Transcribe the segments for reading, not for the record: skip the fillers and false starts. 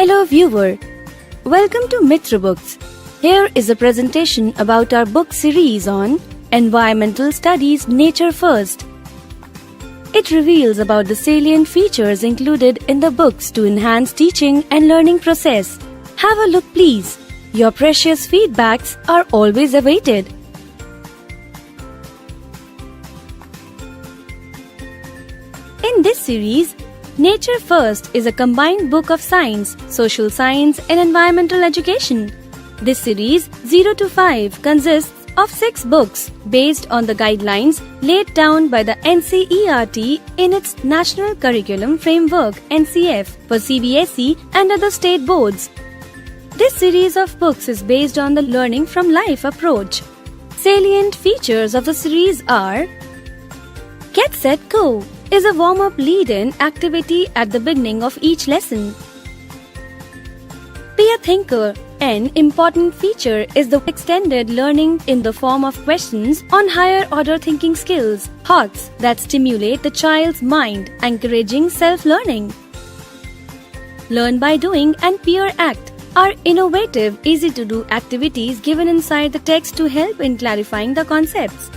Hello viewer, welcome to Mitr Books. Here is a presentation about our book series on Environmental Studies Nature First. It reveals about the salient features included in the books to enhance teaching and learning process. Have a look please. Your precious feedbacks are always awaited. In this series, Nature First is a combined book of science, social science and environmental education. This series 0 to 5 consists of 6 books based on the guidelines laid down by the NCERT in its National Curriculum Framework (NCF) for CBSE and other state boards. This series of books is based on the learning from life approach. Salient features of the series are: Get Set Go is a warm-up lead-in activity at the beginning of each lesson. Be a thinker. An important feature is the extended learning in the form of questions on higher-order thinking skills, HOTS, that stimulate the child's mind, encouraging self-learning. Learn by Doing and Peer Act are innovative, easy-to-do activities given inside the text to help in clarifying the concepts.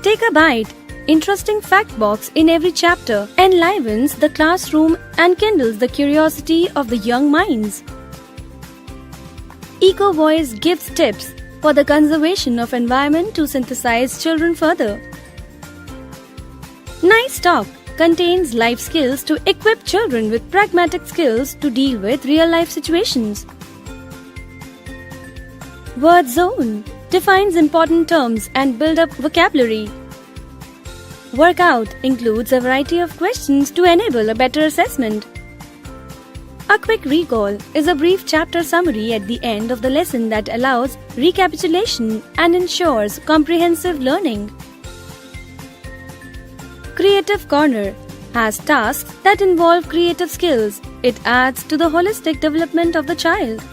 Take a Bite. Interesting fact box in every chapter enlivens the classroom and kindles the curiosity of the young minds. Eco Voice gives tips for the conservation of environment to synthesize children further. Nice Talk contains life skills to equip children with pragmatic skills to deal with real-life situations. Word Zone defines important terms and build up vocabulary. Workout includes a variety of questions to enable a better assessment. A Quick Recall is a brief chapter summary at the end of the lesson that allows recapitulation and ensures comprehensive learning. Creative Corner has tasks that involve creative skills. It adds to the holistic development of the child.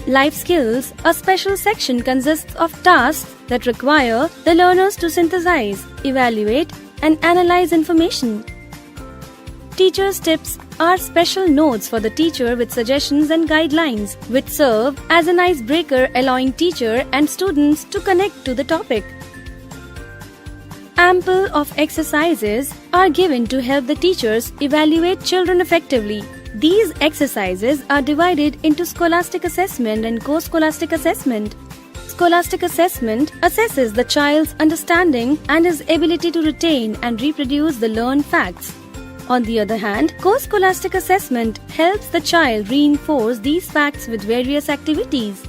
Life Skills, a special section, consists of tasks that require the learners to synthesize, evaluate, and analyze information. Teacher's Tips are special notes for the teacher with suggestions and guidelines, which serve as an icebreaker allowing teacher and students to connect to the topic. Ample of exercises are given to help the teachers evaluate children effectively. These exercises are divided into scholastic assessment and co-scholastic assessment. Scholastic assessment assesses the child's understanding and his ability to retain and reproduce the learned facts. On the other hand, co-scholastic assessment helps the child reinforce these facts with various activities.